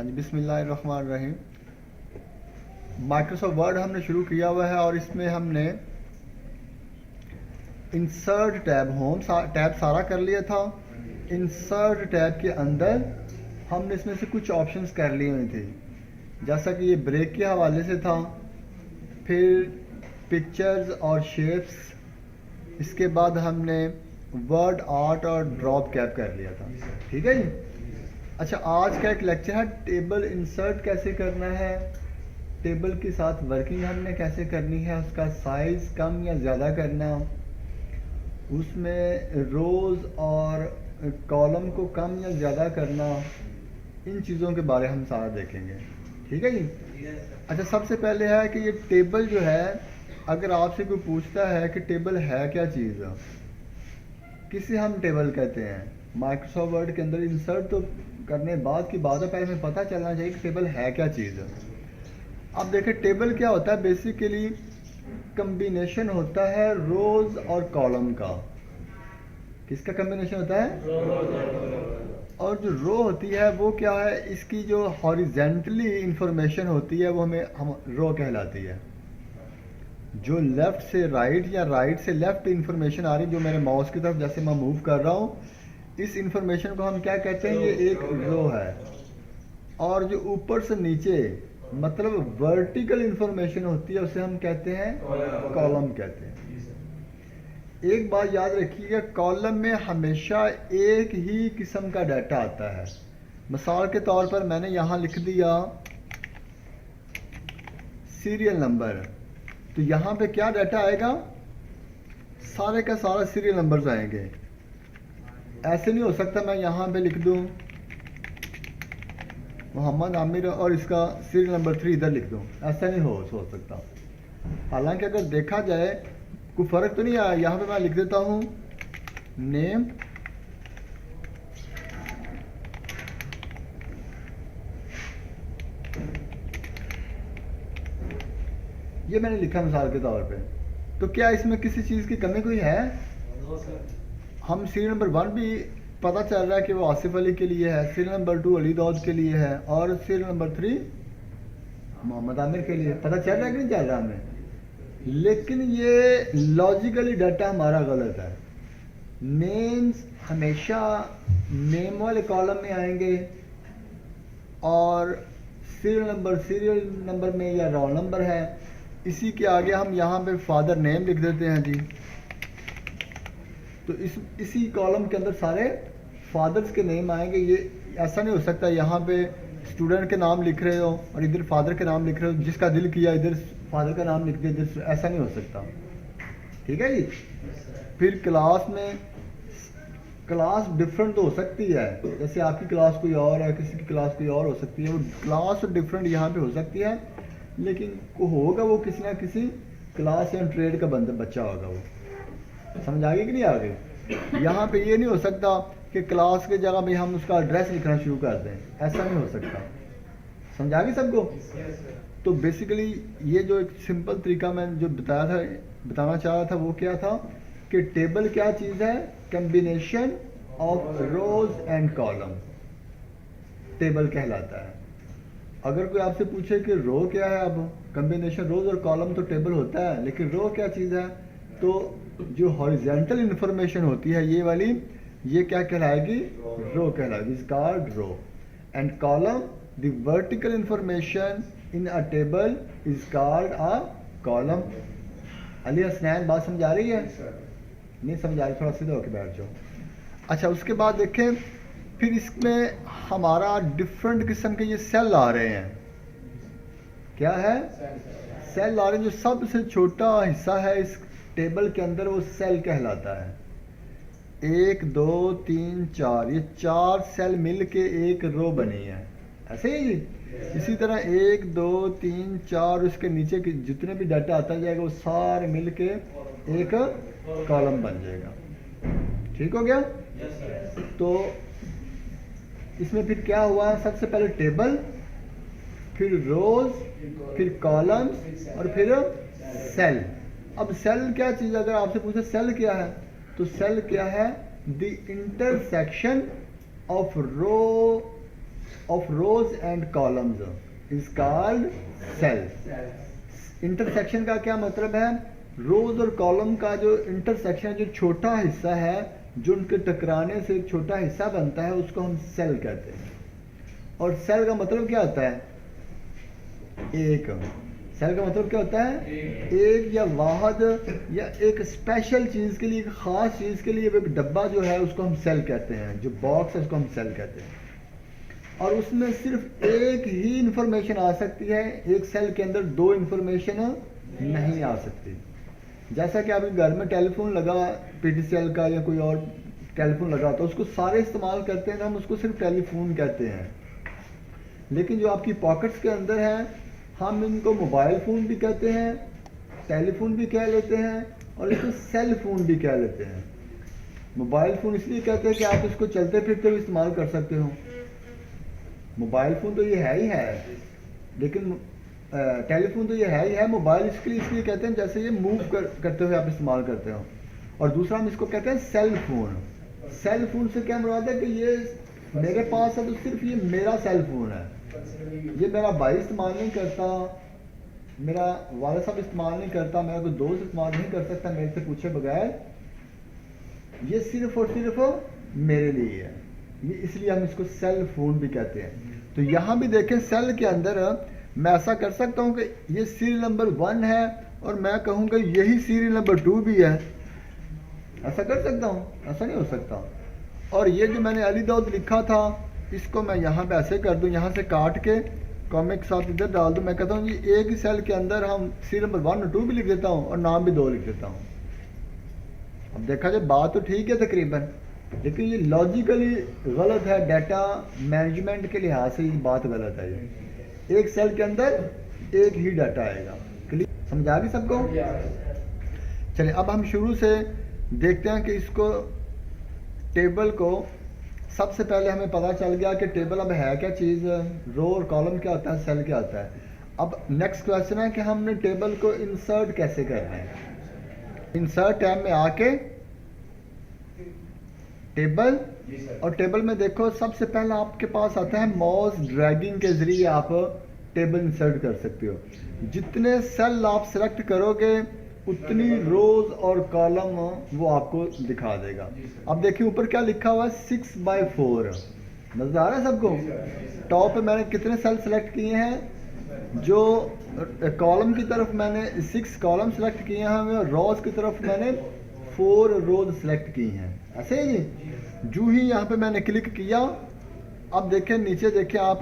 हाँ जी, बिस्मिल्लाहिर्रहमानिर्रहीम। Microsoft word हमने शुरू किया हुआ है और इसमें हमने इंसर्ट टैब टैब सारा कर लिया था। इंसर्ट टैब के अंदर हमने इसमें से कुछ ऑप्शंस कर लिए हुए थे, जैसा कि ये ब्रेक के हवाले से था, फिर पिक्चर्स और शेप्स, इसके बाद हमने वर्ड आर्ट और ड्रॉप कैप कर लिया था। ठीक है जी। अच्छा, आज का एक लेक्चर है टेबल इंसर्ट कैसे करना है, टेबल के साथ वर्किंग हमने कैसे करनी है, उसका साइज़ कम या ज़्यादा करना, उसमें रोज़ और कॉलम को कम या ज़्यादा करना, इन चीज़ों के बारे हम सारा देखेंगे। ठीक है जी। अच्छा, सबसे पहले है कि ये टेबल जो है, अगर आपसे कोई पूछता है कि टेबल है क्या चीज़, किसे हम टेबल कहते हैं, माइक्रोसॉफ्ट वर्ड के अंदर इंसर्ट तो करने बाद की बात है, पहले हमें पता चलना चाहिए कि टेबल है क्या चीज़। अब देखें टेबल क्या होता है, बेसिकली कम्बिनेशन होता है रोज और कॉलम का। किसका कम्बिनेशन होता है? और जो रो होती है वो क्या है, इसकी जो हॉरिजेंटली इंफॉर्मेशन होती है वो हम रो कहलाती है। जो लेफ़्ट से राइट या राइट से लेफ़्ट इंफॉर्मेशन आ रही है, जो मेरे माउस की तरफ जैसे मैं मूव कर रहा हूँ, इस इंफॉर्मेशन को हम क्या कहते हैं, ये एक रो है। और जो ऊपर से नीचे मतलब वर्टिकल इंफॉर्मेशन होती है, उसे हम कहते हैं कॉलम कहते हैं। एक बात याद रखिएगा, कॉलम में हमेशा एक ही किस्म का डाटा आता है। मिसाल के तौर पर मैंने यहाँ लिख दिया सीरियल नंबर, तो यहाँ पे क्या डाटा आएगा, सारे का सारा सीरियल नंबर्स आएंगे। ऐसे नहीं हो सकता मैं यहाँ पे लिख दूँ मोहम्मद आमिर और इसका सीरियल नंबर 3 इधर लिख दूँ, ऐसा नहीं हो सकता। हालांकि अगर देखा जाए कोई फ़र्क तो नहीं आया। यहाँ पे मैं लिख देता हूँ नेम, ये मैंने लिखा मिसाल के तौर पे, तो क्या इसमें किसी चीज़ की कमी कोई है? हम सीरियल नंबर 1 भी पता चल रहा है कि वो आसिफ अली के लिए है, सीरियल नंबर 2 अली दाऊद के लिए है, और सीरियल नंबर 3 मोहम्मद आमिर के लिए। पता चल रहा है कि नहीं चल रहा हमें? लेकिन ये लॉजिकली डाटा हमारा गलत है। नेम्स हमेशा नेम वाले कॉलम में आएंगे और सीरियल नंबर में या रोल नंबर है, इसी के आगे हम यहाँ पे फादर नेम लिख देते हैं जी। तो इसी कॉलम के अंदर सारे फादर्स के नेम आएंगे। ये ऐसा नहीं हो सकता यहाँ पे स्टूडेंट के नाम लिख रहे हो और इधर फादर के नाम लिख रहे हो, जिसका दिल किया इधर फादर का नाम लिख दिया इधर, ऐसा नहीं हो सकता। ठीक है जी। फिर क्लास में क्लास डिफरेंट तो हो सकती है, जैसे आपकी क्लास कोई और है, किसी की क्लास कोई और हो सकती है, वो क्लास डिफरेंट यहाँ पे हो सकती है, लेकिन होगा वो किसी ना किसी क्लास या ट्रेड का बच्चा होगा। वो समझ आ गई कि नहीं आ गई? यहाँ पे ये नहीं हो सकता कि क्लास के जगह में हम उसका एड्रेस लिखना शुरू कर दें, ऐसा नहीं हो सकता। समझ आ गई सबको? तो बेसिकली ये जो एक सिंपल तरीका मैं जो बताना चाह रहा था वो क्या था कि टेबल क्या चीज़ है, combination of rose and column table कहलाता है। अगर कोई आपसे पूछे कि रो क्या है, अब कम्बिनेशन रोज और कॉलम तो टेबल होता है, लेकिन रो क्या चीज़ है, तो जो हॉरिजेंटल इंफॉर्मेशन होती है ये वाली, ये क्या कहलाएगी, रो कहलाएगी, is called row. And column, the vertical information in a table is called a column. Ali Hasnain, बात समझ आ रही है? नहीं समझ आ रही, थोड़ा सीधा होकर बैठ जाओ। अच्छा, उसके बाद देखें, फिर इसमें हमारा डिफरेंट किस्म के ये सेल आ रहे हैं। क्या है? सेल आ रहे हैं। जो सबसे छोटा हिस्सा है इस टेबल के अंदर वो सेल कहलाता है। 1 2 3 4, ये 4 सेल मिल के एक रो बनी है, ऐसे ही। इसी तरह 1 2 3 4, उसके नीचे के जितने भी डाटा आता जाएगा वो सारे मिल के एक कॉलम बन जाएगा। ठीक हो गया? तो इसमें फिर क्या हुआ, सबसे पहले टेबल, फिर रोज, फिर कॉलम्स और फिर सेल। अब सेल क्या चीज़, अगर आपसे पूछे सेल क्या है, तो सेल क्या है, the intersection of row of rows and columns is called cell. Intersection का क्या मतलब है? रोज और कॉलम का जो इंटरसेक्शन, जो छोटा हिस्सा है, जो उनके टकराने से एक छोटा हिस्सा बनता है, उसको हम सेल कहते हैं। और सेल का मतलब क्या होता है? एक। सेल का मतलब क्या होता है? एक या वाहद या एक स्पेशल चीज के लिए, एक खास चीज के लिए एक डब्बा जो है उसको हम सेल कहते हैं, जो बॉक्स है उसको हम सेल कहते हैं। और उसमें सिर्फ एक ही इंफॉर्मेशन आ सकती है, एक सेल के अंदर दो इंफॉर्मेशन नहीं आ सकती। जैसा कि आपके घर में टेलीफोन लगा, पीटीसीएल का या कोई और टेलीफोन लगा, तो उसको सारे इस्तेमाल करते हैं, तो हम उसको सिर्फ टेलीफोन कहते हैं। लेकिन जो आपकी पॉकेट्स के अंदर है, हम इनको मोबाइल फ़ोन भी कहते हैं, टेलीफोन भी कह लेते हैं, और इसको सेल फोन भी कह लेते हैं। मोबाइल फ़ोन इसलिए कहते हैं कि आप इसको चलते फिरते भी इस्तेमाल कर सकते हो। मोबाइल फ़ोन तो ये है ही है, लेकिन टेलीफोन तो ये है ही है। मोबाइल इसलिए कहते हैं जैसे ये मूव करते हुए आप इस्तेमाल करते हो। और दूसरा हम इसको कहते हैं सेल फोन। सेल फोन से क्या मुराद है कि ये मेरे पास है तो सिर्फ ये मेरा सेल फोन है, ये मेरा भाई इस्तेमाल नहीं करता, मेरा वाला साहब इस्तेमाल नहीं करता, मेरा कोई दोस्त इस्तेमाल नहीं कर सकता मेरे से पूछे बगैर, ये सिर्फ और सिर्फ मेरे लिए है। ये इसलिए हम इसको सेल फोन भी कहते हैं। तो यहाँ भी देखें, सेल के अंदर मैं ऐसा कर सकता हूँ कि ये सीरियल नंबर 1 है और मैं कहूँगा यही सीरियल नंबर 2 भी है। ऐसा कर सकता हूँ? ऐसा नहीं हो सकता। और ये जो मैंने अली दाऊद लिखा था, इसको मैं यहाँ पे ऐसे कर दूँ, यहाँ से काट के कॉमिक के साथ इधर डाल दूँ। मैं कहता हूँ जी एक ही सेल के अंदर हम सीरियल नंबर 1 और 2 भी लिख देता हूँ और नाम भी 2 लिख देता हूँ। अब देखा जाए बात तो ठीक है तकरीबन, लेकिन ये लॉजिकली गलत है। डाटा मैनेजमेंट के लिहाज से ये बात गलत है। ये एक सेल के अंदर एक ही डाटा आएगा। क्लियर समझ आ गई सबको? चलिए अब हम शुरू से देखते हैं कि इसको टेबल को सबसे पहले हमें पता चल गया कि टेबल अब है क्या चीज़, रो और कॉलम क्या होता है, सेल क्या होता है। अब नेक्स्ट क्वेश्चन है कि हमने टेबल को इंसर्ट कैसे करना है। इंसर्ट टैब में आके टेबल, और टेबल में देखो सबसे पहले आपके पास आता है माउस ड्रैगिंग के जरिए आप टेबल इंसर्ट कर सकते हो। जितने सेल आप सेलेक्ट करोगे उतनी रोज और कॉलम वो आपको दिखा देगा। अब देखिए ऊपर क्या लिखा हुआ है, 6x4। नजर आ रहा है सबको? टॉप पे मैंने कितने सेल सेलेक्ट किए हैं, जो कॉलम की तरफ मैंने 6 कॉलम सेलेक्ट किए हैं और रोज की तरफ मैंने 4 रोज सेलेक्ट की हैं। ऐसे ही जो ही यहाँ पे मैंने क्लिक किया, अब देखें नीचे देखें आप,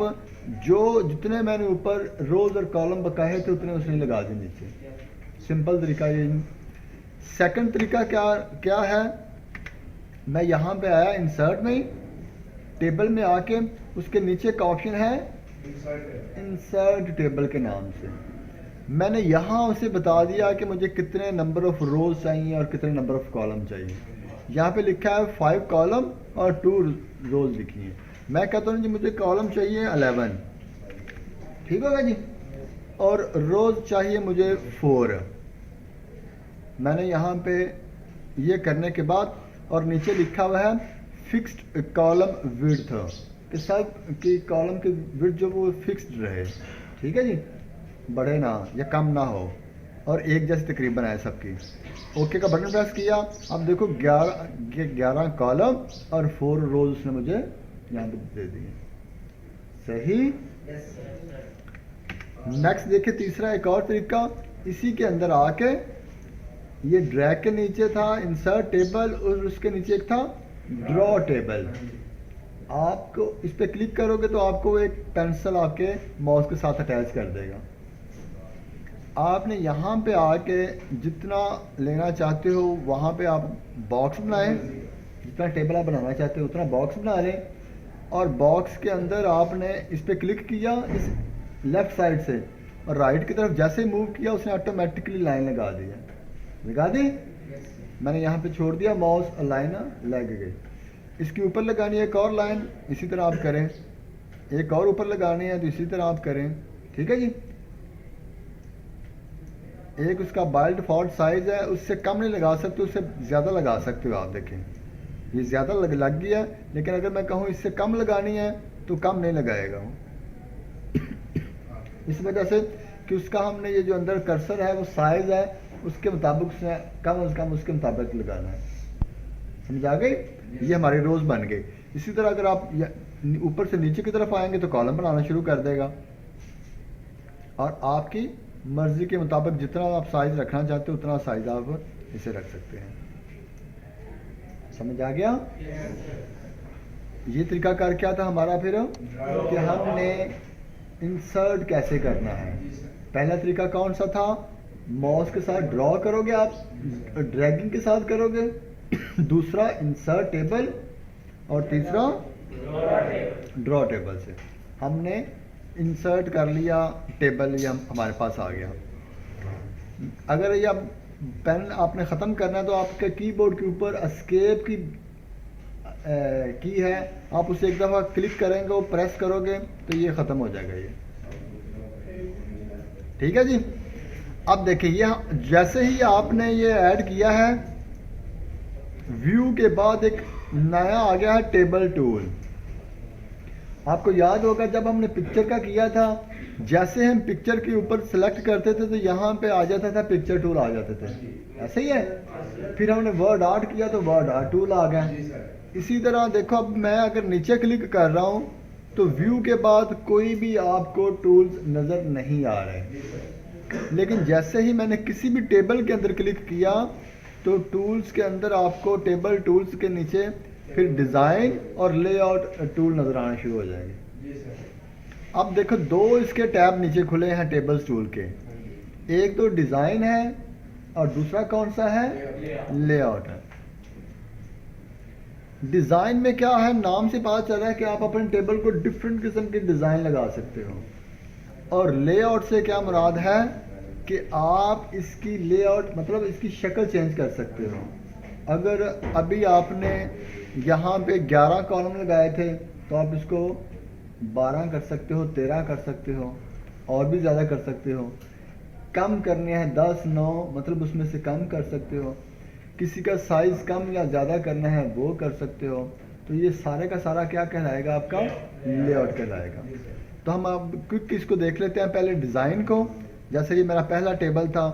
जो जितने मैंने ऊपर रोज और कॉलम बकाए थे उतने उसने लगा दिए नीचे। सिंपल तरीका ये। सेकंड तरीका क्या है, मैं यहाँ पे आया इंसर्ट में, टेबल में आके उसके नीचे का ऑप्शन है इंसर्ट टेबल के नाम से। मैंने यहाँ उसे बता दिया कि मुझे कितने नंबर ऑफ रोज चाहिए और कितने नंबर ऑफ कॉलम चाहिए। यहाँ पे लिखा है 5 कॉलम और 2 रोज लिखी है। मैं कहता हूँ जी मुझे कॉलम चाहिए 11, ठीक होगा जी, और रोज चाहिए मुझे 4। मैंने यहाँ पे ये करने के बाद, और नीचे लिखा हुआ है फिक्स्ड कॉलम विड्थ, कि सब की कॉलम की विड्थ जो वो फिक्स्ड रहे, ठीक है जी, बढ़े ना या कम ना हो, और एक जैसे तकरीबन आए सबकी। ओके का बटन प्रेस किया। अब देखो 11 कॉलम और 4 रोज उसने मुझे यहाँ पे दे दिए। सही। नेक्स्ट देखिए तीसरा एक और तरीका, इसी के अंदर आके ये ड्रैग के नीचे था इंसर्ट टेबल और उसके नीचे एक था ड्रॉ टेबल। आपको इस पे क्लिक करोगे तो आपको एक पेंसिल आपके माउस के साथ अटैच कर देगा। आपने यहाँ पे आके जितना लेना चाहते हो वहाँ पे आप बॉक्स बनाएं, जितना टेबल आप बनाना चाहते हो उतना बॉक्स बना लें, और बॉक्स के अंदर आपने इस पे क्लिक किया इस लेफ्ट साइड से, और राइट की तरफ जैसे ही मूव किया उसने ऑटोमेटिकली लाइन लगा दी है। लगा दी? मैंने यहाँ पे छोड़ दिया माउस और लाइन लग गई। इसके ऊपर लगानी है एक और लाइन, इसी तरह आप करें। एक और ऊपर लगानी है तो इसी तरह आप करें, ठीक है जी। एक उसका बाय डिफॉल्ट साइज है, उससे कम नहीं लगा सकते, उससे ज़्यादा लगा सकते हो। आप देखें ये ज़्यादा लग गया, लेकिन अगर मैं कहूँ इससे कम लगानी है तो कम नहीं लगाएगा वो। इस वजह से कि उसका हमने ये जो अंदर कर्सर है वो साइज है उसके मुताबिक उसने कम से कम उसके मुताबिक लगाना है। समझ आ गई? ये हमारी रोज बन गई। इसी तरह अगर आप ऊपर से नीचे की तरफ आएंगे तो कॉलम बनाना शुरू कर देगा और आपकी मर्जी के मुताबिक जितना आप साइज रखना चाहते हो उतना साइज आप इसे रख सकते हैं। समझ आ गया? ये तरीका कर क्या था हमारा फिर कि हमने इंसर्ट कैसे करना है। पहला तरीका कौन सा था? माउस के साथ ड्रॉ करोगे आप, ड्रैगिंग के साथ करोगे। दूसरा इंसर्ट टेबल और तीसरा ड्रॉ टेबल से हमने इंसर्ट कर लिया टेबल, ये हमारे पास आ गया। अगर ये पेन आपने ख़त्म करना है तो आपके कीबोर्ड के ऊपर एस्केप की है, आप उसे एक दफ़ा क्लिक करेंगे और प्रेस करोगे तो ये ख़त्म हो जाएगा ये। ठीक है जी। अब देखिए ये जैसे ही आपने ये ऐड किया है, व्यू के बाद एक नया आ गया है टेबल टूल। आपको याद होगा जब हमने पिक्चर का किया था, जैसे हम पिक्चर के ऊपर सेलेक्ट करते थे तो यहाँ पे आ जाता था पिक्चर टूल आ जाते थे, ऐसे ही है। फिर हमने वर्ड आर्ट किया तो वर्ड आर्ट टूल आ गया। इसी तरह देखो अब मैं अगर नीचे क्लिक कर रहा हूँ तो व्यू के बाद कोई भी आपको टूल्स नज़र नहीं आ रहे, लेकिन जैसे ही मैंने किसी भी टेबल के अंदर क्लिक किया तो टूल्स के अंदर आपको टेबल टूल्स के नीचे फिर डिज़ाइन और लेआउट टूल नज़र आना शुरू हो जाएंगे। अब देखो दो इसके टैब नीचे खुले हैं टेबल्स टूल के, एक तो डिज़ाइन है और दूसरा कौन सा है? लेआउट है। डिज़ाइन में क्या है, नाम से पता चल रहा है कि आप अपने टेबल को डिफरेंट किस्म के डिज़ाइन लगा सकते हो, और लेआउट से क्या मुराद है कि आप इसकी लेआउट मतलब इसकी शक्ल चेंज कर सकते हो। अगर अभी आपने यहाँ पे 11 कॉलम लगाए थे तो आप इसको 12 कर सकते हो, 13 कर सकते हो, और भी ज़्यादा कर सकते हो। कम करने हैं 10, 9 मतलब उसमें से कम कर सकते हो। किसी का साइज़ कम या ज़्यादा करना है वो कर सकते हो। तो ये सारे का सारा क्या कहलाएगा? आपका लेआउट कहलाएगा। तो हम अब क्विक इसको देख लेते हैं। पहले डिज़ाइन को, जैसे ये मेरा पहला टेबल था,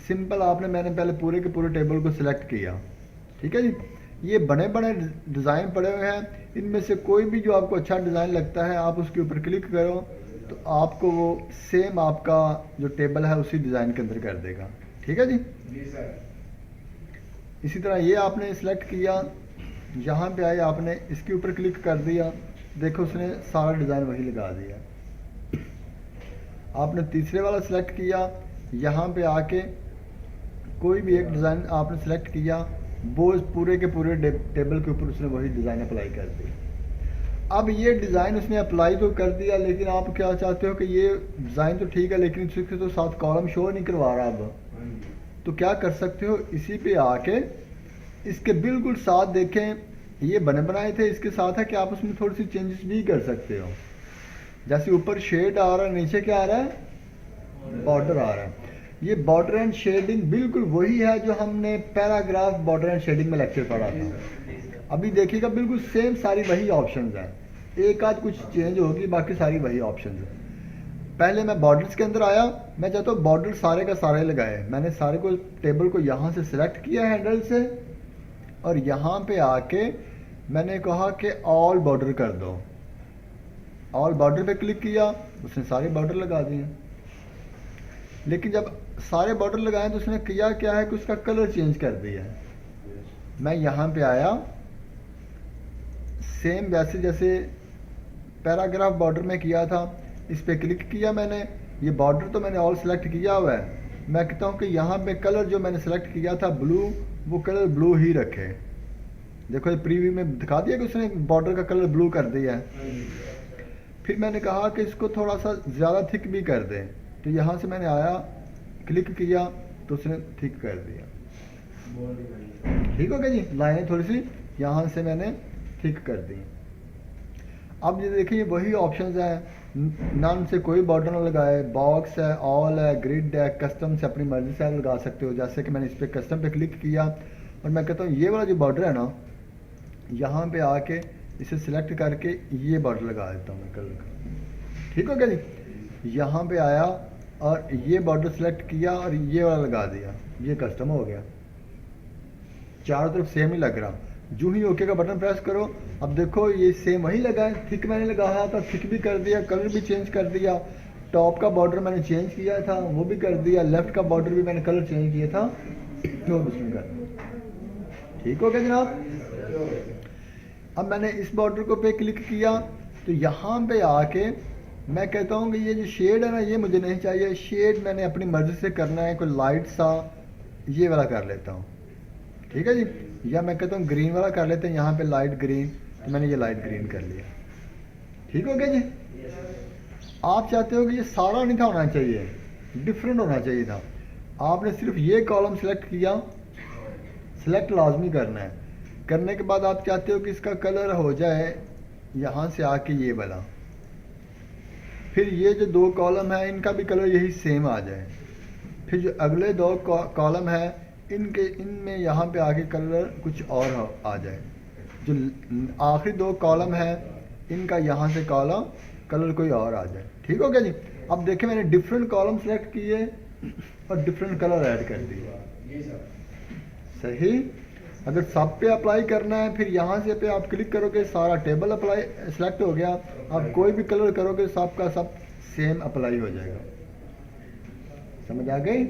सिंपल मैंने पहले पूरे के पूरे टेबल को सिलेक्ट किया। ठीक है जी। ये बड़े बड़े डिज़ाइन पड़े हुए हैं, इनमें से कोई भी जो आपको अच्छा डिज़ाइन लगता है आप उसके ऊपर क्लिक करो तो आपको वो सेम आपका जो टेबल है उसी डिज़ाइन के अंदर कर देगा। ठीक है जी। इसी तरह ये आपने सिलेक्ट किया, यहाँ पे आए आपने इसके ऊपर क्लिक कर दिया, देखो उसने सारा डिज़ाइन वही लगा दिया। आपने तीसरे वाला सिलेक्ट किया, यहाँ पे आके कोई भी एक डिज़ाइन आपने सिलेक्ट किया, वो पूरे के पूरे टेबल के ऊपर उसने वही डिज़ाइन अप्लाई कर दी। अब ये डिज़ाइन उसने अप्लाई तो कर दिया, लेकिन आप क्या चाहते हो कि ये डिज़ाइन तो ठीक है लेकिन इसके तो साथ कॉलम शो नहीं करवा रहा। अब तो क्या कर सकते हो, इसी पे आके इसके बिल्कुल साथ देखें ये बने बनाए थे, इसके साथ है कि आप उसमें थोड़ी सी चेंजेस भी कर सकते हो। जैसे ऊपर शेड आ रहा है, नीचे क्या आ रहा है? बॉर्डर आ रहा है। ये बॉर्डर एंड शेडिंग बिल्कुल वही है जो हमने पैराग्राफ बॉर्डर एंड शेडिंग में लेक्चर पढ़ा था। अभी देखिएगा बिल्कुल सेम सारी वही ऑप्शंस हैं, एक आध कुछ चेंज होगी, बाकी सारी वही ऑप्शंस हैं। पहले मैं बॉर्डर्स के अंदर आया, मैं चाहता हूँ बॉर्डर सारे का सारे लगाए। मैंने सारे को टेबल को यहाँ से सिलेक्ट किया हैंडल से, और यहाँ पे आके मैंने कहा कि ऑल बॉर्डर कर दो। ऑल बॉर्डर पे क्लिक किया, उसने सारे बॉर्डर लगा दिए। लेकिन जब सारे बॉर्डर लगाए तो उसने किया क्या है कि उसका कलर चेंज कर दिया। मैं यहाँ पे आया, सेम वैसे जैसे पैराग्राफ बॉर्डर में किया था, इस पे क्लिक किया मैंने। ये बॉर्डर तो मैंने ऑल सेलेक्ट किया हुआ है। मैं कहता हूँ कि यहाँ पे कलर जो मैंने सेलेक्ट किया था ब्लू, वो कलर ब्लू ही रखे। देखो ये प्रीव्यू में दिखा दिया कि उसने बॉर्डर का कलर ब्लू कर दिया है। फिर मैंने कहा कि इसको थोड़ा सा ज़्यादा थिक भी कर दें, तो यहाँ से मैंने आया, क्लिक किया तो उसने थिक कर दिया। ठीक हो गया जी। लाइनें थोड़ी सी यहाँ से मैंने थिक कर दी। अब ये देखिए वही ऑप्शंस हैं, नन से कोई बॉर्डर ना लगाए, बॉक्स है, ऑल है, ग्रिड है, कस्टम से अपनी मर्जी से लगा सकते हो। जैसे कि मैंने इस पर कस्टम पे क्लिक किया और मैं कहता हूँ ये वाला जो बॉर्डर है ना, यहाँ पे आके इसे सिलेक्ट करके ये बॉर्डर लगा देता हूँ मैं कलर का। ठीक हो गया जी। यहाँ पे आया और ये बॉर्डर सेलेक्ट किया और ये वाला लगा दिया, ये कस्टम हो गया, चारों तरफ सेम ही लग रहा। जो ही ओके का बटन प्रेस करो, अब देखो ये सेम वही लगा है। थिक मैंने लगाया था, थिक भी कर दिया, कलर भी चेंज कर दिया, टॉप का बॉर्डर मैंने चेंज किया था वो भी कर दिया, लेफ्ट का बॉर्डर भी मैंने कलर चेंज किया था तो उसमें कर। ठीक हो गया जनाब। अब मैंने इस बॉर्डर को पे क्लिक किया तो यहाँ पे आके मैं कहता हूँ कि ये जो शेड है ना ये मुझे नहीं चाहिए, शेड मैंने अपनी मर्जी से करना है, कोई लाइट सा ये वाला कर लेता हूँ। ठीक है जी, या मैं कहता हूँ ग्रीन वाला कर लेते हैं, यहाँ पे लाइट ग्रीन, तो मैंने ये लाइट ग्रीन कर लिया। ठीक हो गया जी। आप चाहते हो कि ये सारा नहीं था होना चाहिए, डिफरेंट होना चाहिए था, आपने सिर्फ ये कॉलम सेलेक्ट किया, सेलेक्ट लाजमी करना है। करने के बाद आप चाहते हो कि इसका कलर हो जाए यहाँ से आके ये वाला, फिर ये जो दो कॉलम है इनका भी कलर यही सेम आ जाए, फिर जो अगले दो कॉलम है इनमें यहाँ पे आके कलर कुछ और आ जाए, जो आखिरी दो कॉलम है इनका यहाँ से कलर कोई और आ जाए। ठीक हो गया जी। अब देखें मैंने डिफरेंट कॉलम सेलेक्ट किए और डिफरेंट कलर ऐड कर दिए। सही। अगर सब पे अप्लाई करना है फिर यहाँ से पे आप क्लिक करोगे, सारा टेबल अप्लाई सेलेक्ट हो गया, आप कोई भी कलर करोगे सब का सब सेम अप्लाई हो जाएगा। समझ आ गई।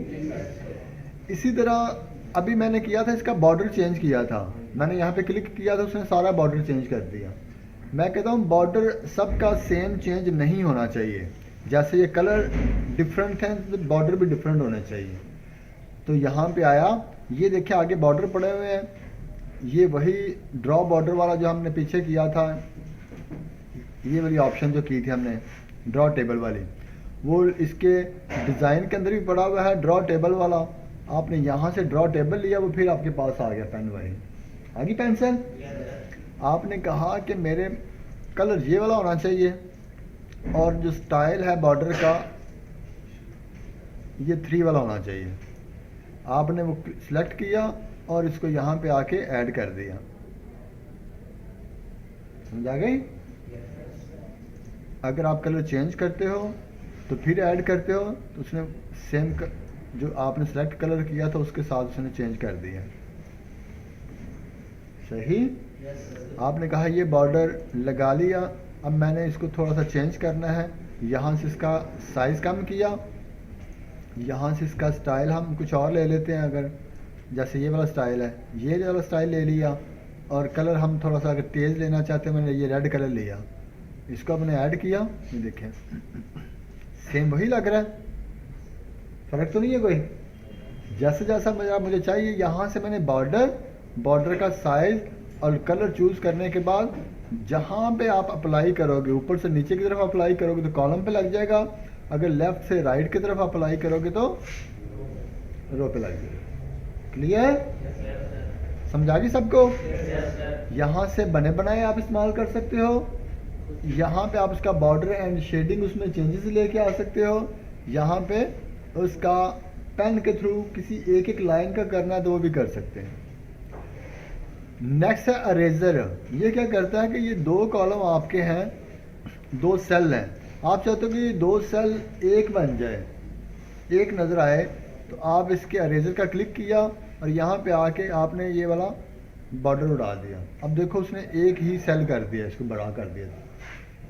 इसी तरह अभी मैंने किया था, इसका बॉर्डर चेंज किया था, मैंने यहाँ पे क्लिक किया था, उसने सारा बॉर्डर चेंज कर दिया। मैं कहता हूँ बॉर्डर सबका सेम चेंज नहीं होना चाहिए, जैसे ये कलर डिफरेंट हैं तो बॉर्डर भी डिफरेंट होने चाहिए। तो यहाँ पे आया, ये देखिए आगे बॉर्डर पड़े हुए हैं, ये वही ड्रॉ बॉर्डर वाला जो हमने पीछे किया था, ये वाली ऑप्शन जो की थी हमने ड्रॉ टेबल वाली, वो इसके डिज़ाइन के अंदर भी पड़ा हुआ है ड्रॉ टेबल वाला। आपने यहाँ से ड्रॉ टेबल लिया, वो फिर आपके पास आ गया पेन वाली, आ गई पेंसिल। आपने कहा कि मेरे कलर ये वाला होना चाहिए और जो स्टाइल है बॉर्डर का ये 3 वाला होना चाहिए। आपने वो सिलेक्ट किया और इसको यहाँ पे आके ऐड कर दिया। समझ आ गई। अगर आप कलर चेंज करते हो तो फिर ऐड करते हो तो उसने सेम जो आपने सेलेक्ट कलर किया था उसके साथ उसने चेंज कर दिया। सही। आपने कहा ये बॉर्डर लगा लिया, अब मैंने इसको थोड़ा सा चेंज करना है, यहाँ से इसका साइज़ कम किया, यहाँ से इसका स्टाइल हम कुछ और ले लेते हैं, अगर जैसे ये वाला स्टाइल है ये वाला स्टाइल ले लिया, और कलर हम थोड़ा सा अगर तेज़ लेना चाहते हैं, मैंने ये रेड कलर लिया, इसको अपने ऐड किया, ये देखें सेम वही लग रहा है, फ़र्क तो नहीं है कोई। जैसे जैसा मुझे चाहिए, यहाँ से मैंने बॉर्डर का साइज़ और कलर चूज़ करने के बाद जहाँ पे आप अप्लाई करोगे, ऊपर से नीचे की तरफ अप्लाई करोगे तो कॉलम पे लग जाएगा, अगर लेफ्ट से राइट की तरफ अप्लाई करोगे तो रो पे लग जाएगा। क्लियर। समझा गई सबको। यहाँ से बने बनाए आप इस्तेमाल कर सकते हो, यहाँ पे आप उसका बॉर्डर एंड शेडिंग उसमें चेंजेस लेके आ सकते हो, यहाँ पे उसका पेन के थ्रू किसी एक लाइन का करना है तो वो भी कर सकते हैं। नेक्स्ट है अरेजर। ये क्या करता है कि ये 2 कॉलम आपके हैं, 2 सेल हैं, आप चाहते हो कि 2 सेल एक बन जाए, एक नज़र आए, तो आप इसके अरेजर का क्लिक किया और यहाँ पे आके आपने ये वाला बॉर्डर उड़ा दिया। अब देखो उसने एक ही सेल कर दिया, इसको बड़ा कर दिया,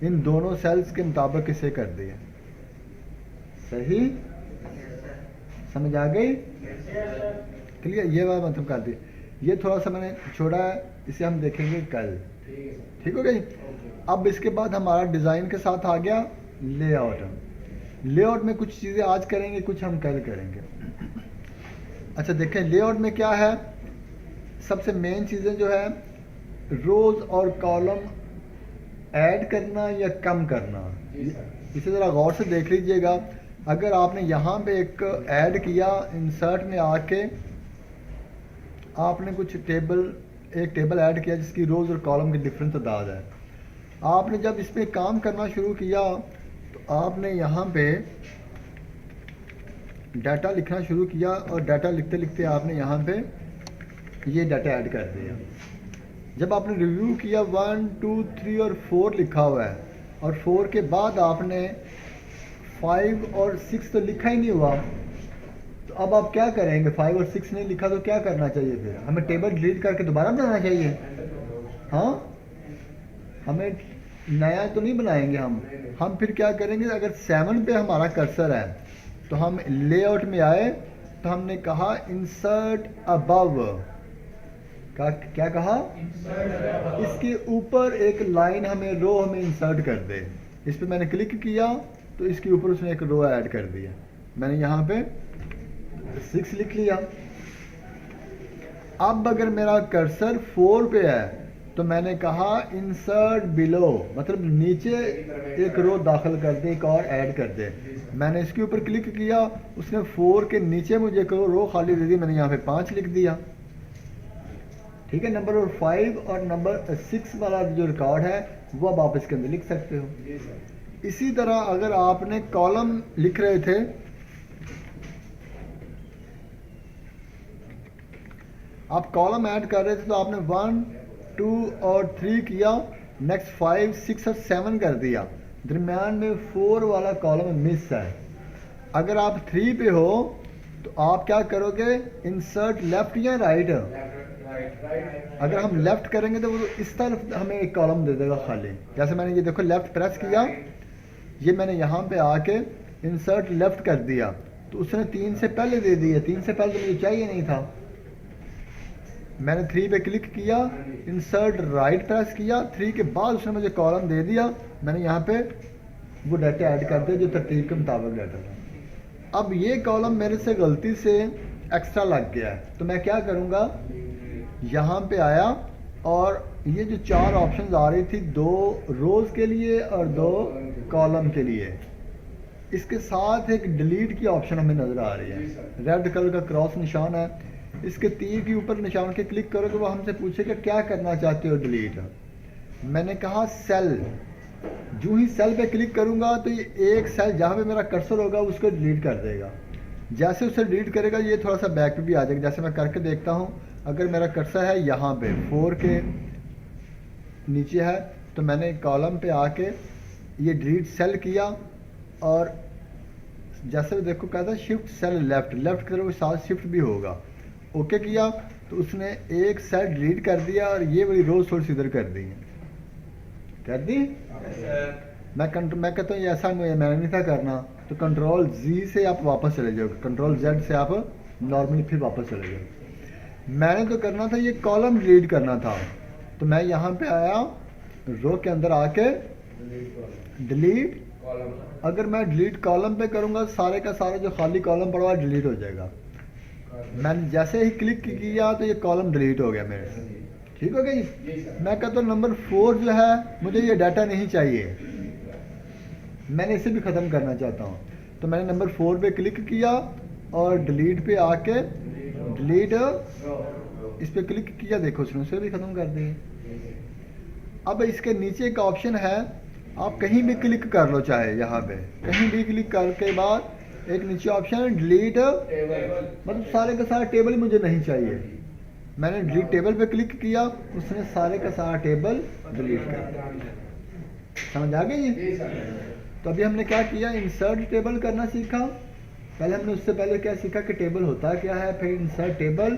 इन दोनों सेल्स के मुताबिक इसे कर दिया। सही। समझ आ गई। क्लियर। ये वाला मतलब कर दी, ये थोड़ा सा मैंने छोड़ा है, इसे हम देखेंगे कल। ठीक हो गई। अब इसके बाद हमारा डिज़ाइन के साथ आ गया लेआउट। लेआउट में कुछ चीज़ें आज करेंगे, कुछ हम कल करेंगे। अच्छा देखें लेआउट में क्या है, सबसे मेन चीज़ें जो है रोज़ और कॉलम ऐड करना या कम करना, इसे ज़रा गौर से देख लीजिएगा। अगर आपने यहाँ पे एक ऐड किया, इंसर्ट में आके आपने कुछ एक टेबल ऐड किया जिसकी रोज़ और कॉलम की डिफरेंट तादाद है, आपने जब इस पर काम करना शुरू किया तो आपने यहाँ पे डाटा लिखना शुरू किया और डाटा लिखते लिखते आपने यहाँ पे ये डाटा ऐड कर दिया। जब आपने रिव्यू किया 1 2 3 और 4 लिखा हुआ है और 4 के बाद आपने 5 और 6 तो लिखा ही नहीं हुआ, तो अब आप क्या करेंगे? 5 और 6 नहीं लिखा तो क्या करना चाहिए? फिर हमें टेबल डिलीट करके दोबारा बनाना चाहिए। हाँ, हमें नया तो नहीं बनाएंगे हम फिर क्या करेंगे? अगर 7 पे हमारा कर्सर है तो हम लेआउट में आए तो हमने कहा इंसर्ट अबव का, क्या कहा? इसके ऊपर एक लाइन हमें रो हमें इंसर्ट कर दे। इस पे मैंने क्लिक किया तो इसके ऊपर उसने एक रो ऐड कर दिया। मैंने यहाँ पे 6 लिख लिया। अब अगर मेरा कर्सर 4 पे है तो मैंने कहा इंसर्ट बिलो, मतलब नीचे एक रो दाखिल कर दे, एक और ऐड कर दे। मैंने इसके ऊपर क्लिक किया, उसने 4 के नीचे मुझे एक रो खाली दे दी, मैंने यहाँ पे 5 लिख दिया। ठीक है, नंबर 5 और नंबर 6 वाला जो रिकॉर्ड है वो अब आप इसके अंदर लिख सकते हो। इसी तरह अगर आपने कॉलम लिख रहे थे, आप कॉलम ऐड कर रहे थे तो आपने 1 2 और 3 किया, नेक्स्ट 5 6 और 7 कर दिया, दरमियान में 4 वाला कॉलम मिस है। अगर आप 3 पे हो तो आप क्या करोगे? इंसर्ट लेफ्ट या राइट? अगर हम लेफ्ट करेंगे तो वो इस तरफ हमें एक कॉलम दे देगा खाली। जैसे मैंने ये देखो लेफ्ट प्रेस किया, ये मैंने यहाँ पे आके इंसर्ट लेफ्ट कर दिया तो उसने 3 से पहले दे दिया। 3 से पहले तो मुझे चाहिए नहीं था। मैंने 3 पे क्लिक किया, इंसर्ट राइट प्रेस किया, 3 के बाद उसने मुझे कॉलम दे दिया। मैंने यहाँ पे वो डाटा ऐड कर दिया जो तरतीब के मुताबिक डाटा था। अब ये कॉलम मेरे से गलती से एक्स्ट्रा लग गया है तो मैं क्या करूँगा? यहाँ पे आया और ये जो 4 ऑप्शन आ रही थी, 2 रोज के लिए और 2 कॉलम के लिए, इसके साथ एक डिलीट की ऑप्शन हमें नजर आ रही है। रेड कलर का क्रॉस निशान है, इसके तीर के ऊपर निशान के क्लिक करो तो वो हमसे पूछेगा क्या करना चाहते हो डिलीट। मैंने कहा सेल। जो ही सेल पे क्लिक करूंगा तो ये एक सेल जहाँ पे मेरा कर्सर होगा उसको डिलीट कर देगा। जैसे उसे डिलीट करेगा ये थोड़ा सा बैक पे भी आ जाएगा। जैसे मैं करके देखता हूँ, अगर मेरा कर्सर है यहाँ पे 4 के नीचे है तो मैंने कॉलम पे आके ये डिलीट सेल किया और जैसे देखो कहता है शिफ्ट सेल लेफ्ट, लेफ्ट की तरफ साथ शिफ्ट भी होगा। ओके किया तो उसने एक सेल डिलीट कर दिया और ये वाली रो थोड़ी सी इधर कर दी है। कर दी? मैं कहता हूँ ये ऐसा नहीं है, मैंने नहीं था करना, तो कंट्रोल Z से आप वापस चले जाओगे, कंट्रोल Z से आप नॉर्मली फिर वापस चले जाओगे। मैंने तो करना था ये कॉलम डिलीट करना था, तो मैं यहाँ पे आया रो के अंदर आके डिलीट। अगर मैं डिलीट कॉलम पे करूँगा सारे का सारा जो खाली कॉलम पड़ा हुआ डिलीट हो जाएगा। मैंने जैसे ही क्लिक किया तो ये कॉलम डिलीट हो गया मेरे से। ठीक हो गया जी? मैं कहता हूँ नंबर 4 जो है मुझे ये डाटा नहीं चाहिए, मैंने इसे भी ख़त्म करना चाहता हूँ। तो मैंने नंबर 4 पे क्लिक किया और डिलीट पे आके डिलीट इस पे क्लिक किया, देखो उसने उसे भी ख़त्म कर दिए। अब इसके नीचे एक ऑप्शन है, आप कहीं भी क्लिक कर लो, चाहे यहाँ पे कहीं भी क्लिक करके बाद एक नीचे ऑप्शन है डिलीट, मतलब सारे का सारा टेबल मुझे नहीं चाहिए। मैंने डिलीट टेबल पे क्लिक किया, उसने सारे का सारा टेबल डिलीट कर दिया। समझ आ गई? तो अभी हमने क्या किया? इंसर्ट टेबल करना सीखा। पहले हमने उससे पहले क्या सीखा कि टेबल होता क्या है, फिर इंसर्ट टेबल,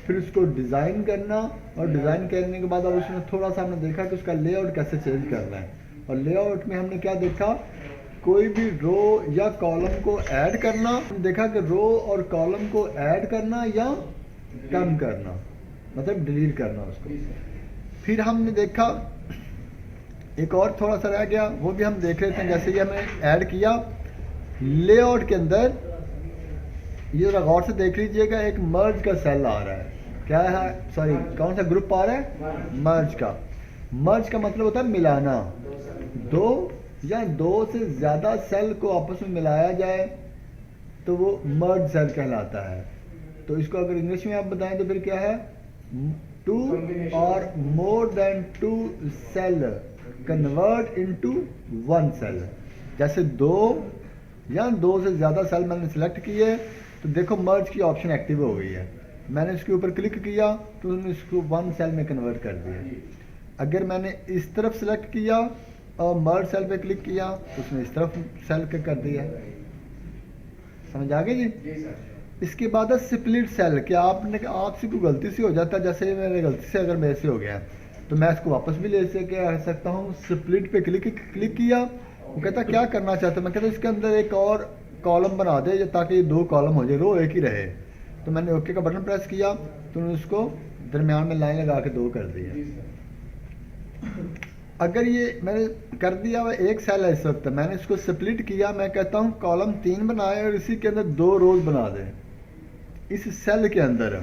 फिर उसको डिज़ाइन करना, और डिज़ाइन करने के बाद अब उसमें थोड़ा सा हमने देखा कि उसका लेआउट कैसे चेंज करना है। और लेआउट में हमने क्या देखा? कोई भी रो या कॉलम को ऐड करना। देखा कि रो और कॉलम को ऐड करना या कम करना, मतलब डिलीट करना उसको। फिर हमने देखा एक और थोड़ा सा रह गया, वो भी हम देख रहे थे। जैसे ये हमने ऐड किया लेआउट के अंदर, ये जरा गौर से देख लीजिएगा, एक मर्ज का सेल आ रहा है। क्या है? सॉरी, कौन सा ग्रुप आ रहा है? मर्ज का। मर्ज का मतलब होता है मिलाना। 2 या 2 से ज़्यादा सेल को आपस में मिलाया जाए तो वो मर्ज सेल कहलाता है। तो इसको अगर इंग्लिश में आप बताएं तो फिर क्या है? 2 और more than 2 cell convert into 1 cell. जैसे 2 या 2 से ज़्यादा सेल मैंने सेलेक्ट किए तो देखो मर्ज की ऑप्शन एक्टिव हो गई है। मैंने इसके ऊपर क्लिक किया तो उसने इसको वन सेल में कन्वर्ट कर दिया। अगर मैंने इस तरफ सेलेक्ट किया और मर्ज सेल पे क्लिक किया तो उसने इस तरफ सेल के कर दिया। समझ आ गई जी? इसके बाद है स्प्लिट सेल। कि आपसे कोई गलती से हो जाता है, जैसे मेरे गलती से अगर मेरे से हो गया तो मैं इसको वापस भी ले सकता हूँ। स्प्लिट पे क्लिक किया, वो कहता क्या करना चाहते, मैं कहता इसके अंदर एक और कॉलम बना दे ताकि 2 कॉलम हो जाए, रो एक ही रहे। तो मैंने ओके का बटन प्रेस किया तो उन्होंने उसको दरमियान में लाइन लगा के 2 कर दिया। अगर ये मैंने कर दिया हुआ एक सेल है, इस वक्त मैंने इसको स्प्लिट किया, मैं कहता हूँ कॉलम 3 बनाए और इसी के अंदर 2 रोज बना दें इस सेल के अंदर।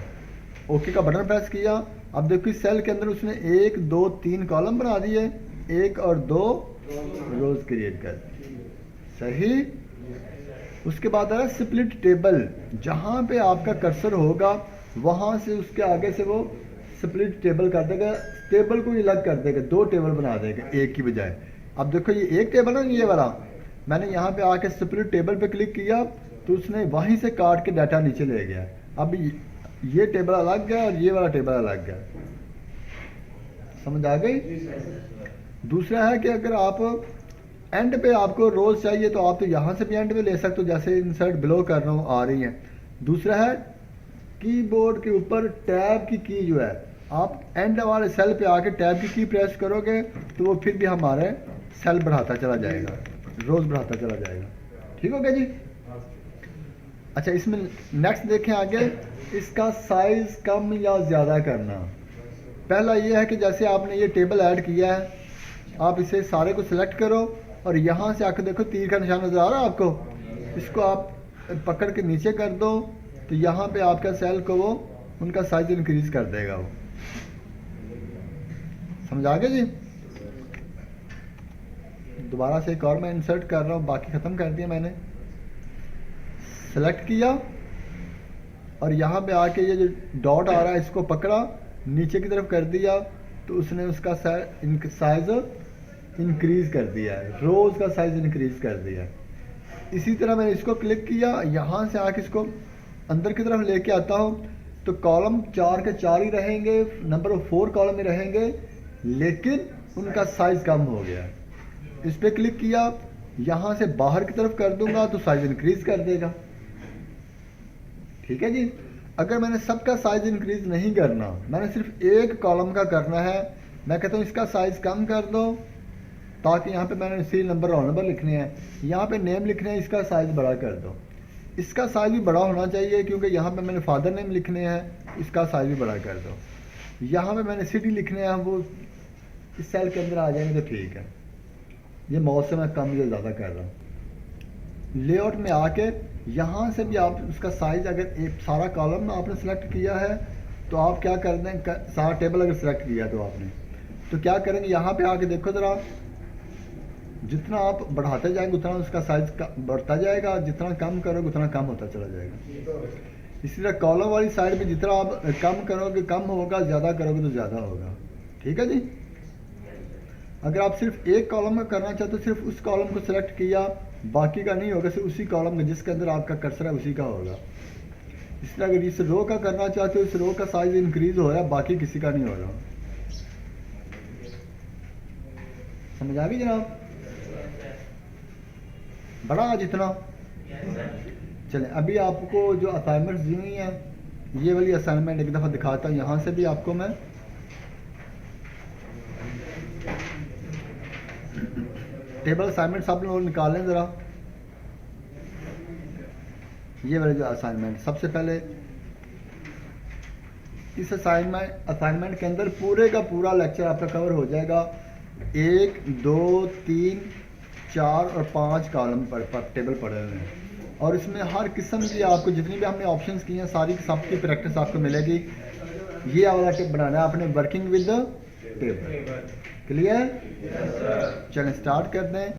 ओके का बटन प्रेस किया, अब देखो इस सेल के अंदर उसने 1 2 3 कॉलम बना दिए, 1 और 2 रोज क्रिएट कर दिए। सही। उसके बाद आ रहा है स्प्लिट टेबल। जहाँ पे आपका कर्सर होगा वहाँ से उसके आगे से वो स्प्लिट टेबल कर देगा, टेबल को अलग कर देगा, 2 टेबल बना देगा एक की बजाय। अब देखो ये एक टेबल है ये वाला, मैंने यहाँ पे आके स्प्लिट टेबल पे क्लिक किया तो उसने वहीं से काट के डाटा नीचे ले गया। अब ये टेबल अलग गया और ये वाला टेबल अलग गया। समझ आ गई? दूसरा है कि अगर आप एंड पे आपको रोज चाहिए तो आप तो यहाँ से भी एंड पे ले सकते हो, जैसे इंसर्ट बिलो कर रहा हूँ आ रही है। दूसरा है कीबोर्ड के ऊपर टैब की की जो है, आप एंड वाले सेल पे आके टैब की प्रेस करोगे तो वो फिर भी हमारे सेल बढ़ाता चला जाएगा, रोज बढ़ाता चला जाएगा। ठीक हो गया जी? अच्छा, इसमें नेक्स्ट देखें आगे, इसका साइज कम या ज़्यादा करना। पहला ये है कि जैसे आपने ये टेबल ऐड किया है, आप इसे सारे को सिलेक्ट करो और यहाँ से आकर देखो तीर का निशान नज़र आ रहा है आपको, इसको आप पकड़ के नीचे कर दो तो यहाँ पे आपका सेल को वो उनका साइज इंक्रीज कर देगा। वो समझ आ गया जी? दोबारा से एक और मैं इंसर्ट कर रहा हूँ, बाकी ख़त्म कर दिया मैंने। सेलेक्ट किया और यहाँ पे आके ये जो डॉट आ रहा है इसको पकड़ा, नीचे की तरफ कर दिया तो उसने उसका साइज इंक्रीज कर दिया है, रोज का साइज इंक्रीज कर दिया है। इसी तरह मैंने इसको क्लिक किया, यहाँ से आके इसको अंदर की तरफ लेके आता हूँ तो कॉलम 4 के 4 ही रहेंगे, नंबर ऑफ 4 कॉलम ही रहेंगे, लेकिन उनका साइज कम हो गया। इस पर क्लिक किया, यहाँ से बाहर की तरफ कर दूंगा तो साइज इंक्रीज कर देगा। ठीक है जी? अगर मैंने सबका साइज इंक्रीज नहीं करना, मैंने सिर्फ एक कॉलम का करना है, मैं कहता हूँ इसका साइज कम कर दो ताकि यहाँ पे मैंने सीरियल नंबर रोल नंबर लिखने हैं, यहाँ पे नेम लिखने हैं, इसका साइज बड़ा कर दो। इसका साइज भी बड़ा होना चाहिए क्योंकि यहाँ पे मैंने फादर नेम लिखने हैं, इसका साइज भी बड़ा कर दो। यहाँ पे मैंने सिटी लिखने हैं, वो इस सेल के अंदर आ जाएंगे तो ठीक है। ये माउस से मैं कम या ज़्यादा कर रहा हूँ। लेआउट में आके यहाँ से भी आप उसका साइज, अगर एक सारा कॉलम आपने सेलेक्ट किया है तो आप क्या कर दें, सारा टेबल अगर सेलेक्ट किया तो आपने तो क्या करेंगे, यहाँ पे आके देखो ज़रा, जितना आप बढ़ाते जाएंगे उतना उसका साइज बढ़ता जाएगा, जितना कम करोगे उतना कम होता चला जाएगा। इसी तरह कॉलम वाली साइड में जितना आप कम करोगे कम होगा, ज़्यादा करोगे तो ज़्यादा होगा। ठीक है जी? अगर आप सिर्फ एक कॉलम का करना चाहते हो, सिर्फ उस कॉलम को सिलेक्ट किया, बाकी का नहीं होगा, सिर्फ उसी कॉलम का जिसके अंदर आपका कर्सर है उसी का होगा। इस तरह अगर इस रो का करना चाहते हो, इस रो का साइज इंक्रीज हो रहा है, बाकी किसी का नहीं हो रहा। समझ आ गई जनाब? बड़ा आज इतना। चलें, अभी आपको जो असाइनमेंट दी हुई है, ये वाली असाइनमेंट एक दफ़ा दिखाता हूँ। यहाँ से भी आपको मैं टेबल असाइनमेंट्स आप लोग निकालें ज़रा। ये वाले जो असाइनमेंट, सबसे पहले इस असाइनमेंट के अंदर पूरे का पूरा लेक्चर आपका कवर हो जाएगा। 1 2 3 4 और 5 कॉलम पर टेबल पड़े हुए हैं और इसमें हर किस्म की आपको जितनी भी हमने ऑप्शंस की हैं सारी सब की प्रैक्टिस आपको मिलेगी। ये वाला टिप बनाना है आपने, working with the table. Clear? चलें स्टार्ट कर दें।